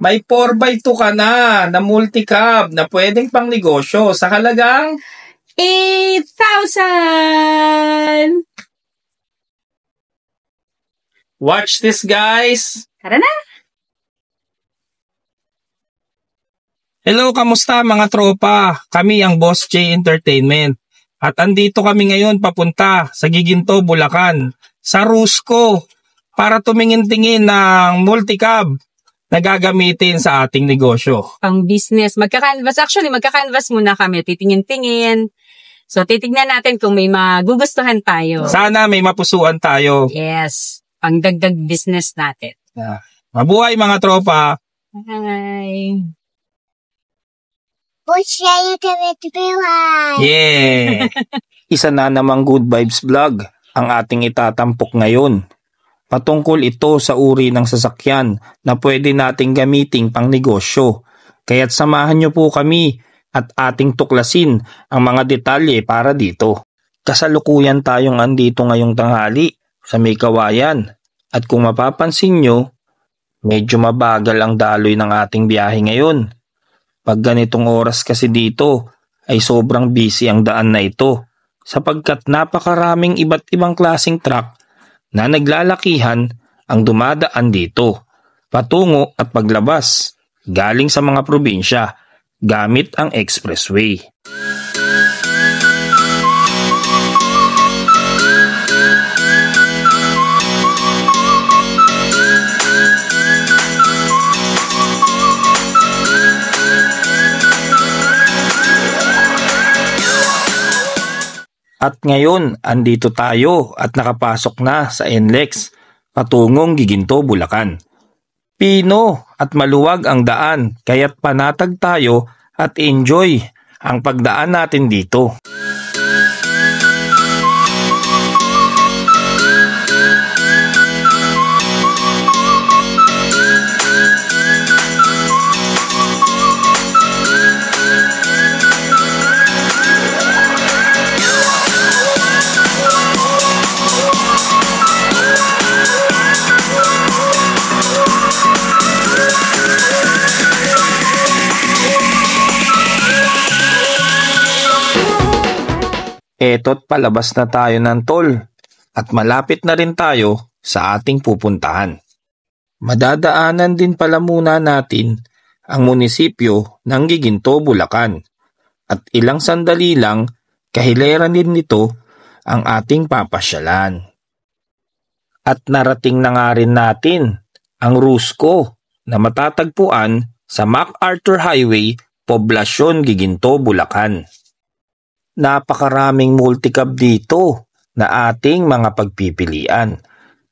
may 4x2 ka na multi-cab na pwedeng pang negosyo sa halagang 8,000! Watch this, guys! Tara na! Hello, kamusta mga tropa? Kami ang Boss J Entertainment. At andito kami ngayon papunta sa Giginto, Bulacan, sa Rusco, para tumingin-tingin ng multi-cab na gagamitin sa ating negosyo. Pang business. Magka-canvas muna kami. Titingin-tingin. So, titignan natin kung may magugustuhan tayo. Sana may mapusuan tayo. Yes. Pang dagdag business natin. Mabuhay mga tropa. Hi. Yeah! Isa na namang Good Vibes Vlog ang ating itatampok ngayon. Patungkol ito sa uri ng sasakyan na pwede nating gamiting pang negosyo. Kaya't samahan niyo po kami at ating tuklasin ang mga detalye para dito. Kasalukuyan tayong andito ngayong tanghali sa may kawayan. At kung mapapansin nyo, medyo mabagal ang daloy ng ating biyahe ngayon. Pag ganitong oras kasi dito ay sobrang busy ang daan na ito sapagkat napakaraming iba't ibang klaseng truck na naglalakihan ang dumadaan dito, patungo at paglabas, galing sa mga probinsya, gamit ang expressway. At ngayon, andito tayo at nakapasok na sa NLEX, patungong Giginto, Bulacan. Pino at maluwag ang daan, kaya't panatag tayo at enjoy ang pagdaan natin dito. Eto't palabas na tayo ng tol at malapit na rin tayo sa ating pupuntahan. Madadaanan din pala muna natin ang munisipyo ng Giginto, Bulacan at ilang sandali lang kahileran din nito ang ating papasyalan. At narating na nga rin natin ang Rusco na matatagpuan sa MacArthur Highway, Poblacion, Giginto, Bulacan. Napakaraming multicab dito na ating mga pagpipilian.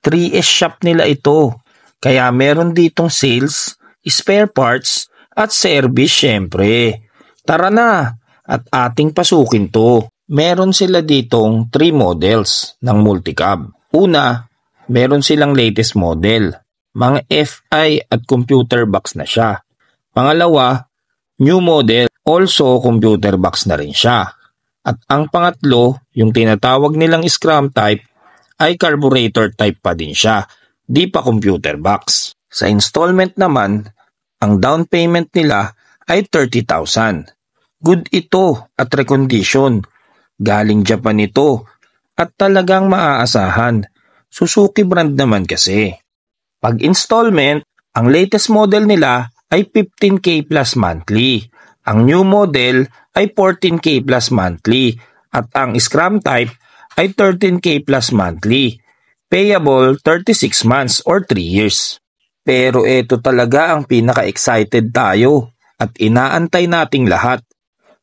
3S shop nila ito, kaya meron ditong sales, spare parts at service syempre. Tara na at ating pasukin to. Meron sila ditong 3 models ng multicab. Una, meron silang latest model. Mga FI at computer box na siya. Pangalawa, new model, also computer box na rin siya. At ang pangatlo, yung tinatawag nilang Scrum type, ay carburetor type pa din siya, di pa computer box. Sa installment naman, ang down payment nila ay 30,000. Good ito at recondition. Galing Japan ito at talagang maaasahan. Suzuki brand naman kasi. Pag installment, ang latest model nila ay 15K plus monthly. Ang new model ay 14K plus monthly at ang Scrum type ay 13K plus monthly. Payable 36 months or 3 years. Pero ito talaga ang pinaka-excited tayo at inaantay nating lahat.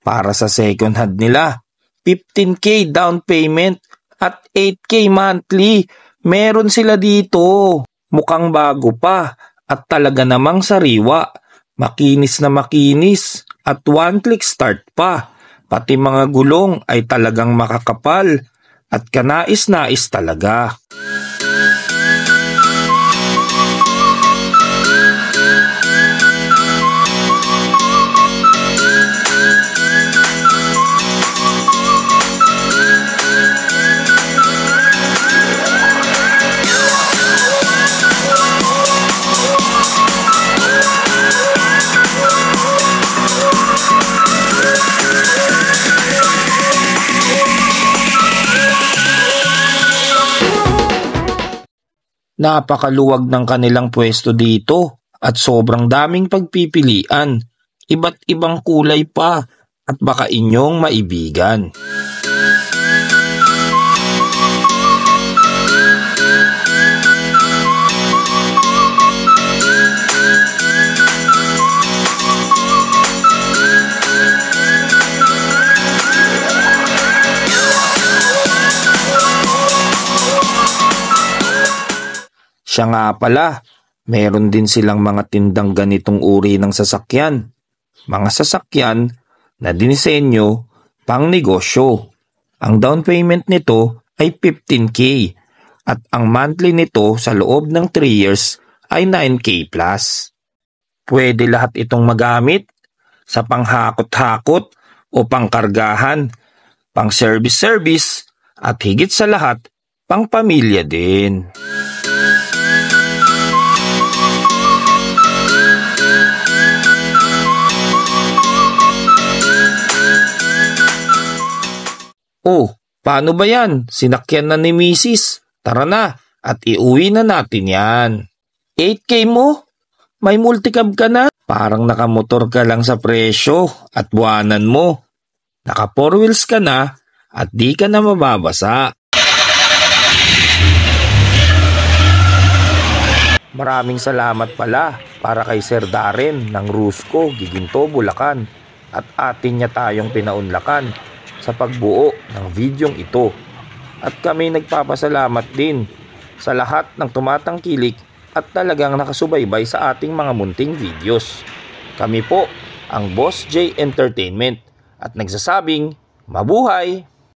Para sa second hand nila, 15K down payment at 8K monthly. Meron sila dito. Mukhang bago pa at talaga namang sariwa. Makinis na makinis at one-click start pa. Pati mga gulong ay talagang makakapal at kanais-nais talaga. Napakaluwag ng kanilang pwesto dito at sobrang daming pagpipilian. Iba't ibang kulay pa at baka inyong maibigan. Siya nga pala, meron din silang mga tindang ganitong uri ng sasakyan. Mga sasakyan na dinisenyo pang negosyo. Ang down payment nito ay 15K at ang monthly nito sa loob ng 3 years ay 9K plus. Pwede lahat itong magamit sa panghakot-hakot o pangkargahan, pang service at higit sa lahat, pang pamilya din. Oh, paano ba yan? Sinakyan na ni Mrs. Tara na at iuwi na natin yan. 8K mo? May multicab ka na? Parang nakamotor ka lang sa presyo at buwanan mo. Naka 4 wheels ka na at di ka na mababasa. Maraming salamat pala para kay Sir Darren ng Rusco, Giginto, Bulacan at atin niya tayong pinaunlakan sa pagbuo ng videong ito. At kami nagpapasalamat din sa lahat ng tumatangkilik at talagang nakasubaybay sa ating mga munting videos. Kami po ang Boss J Entertainment at nagsasabing mabuhay!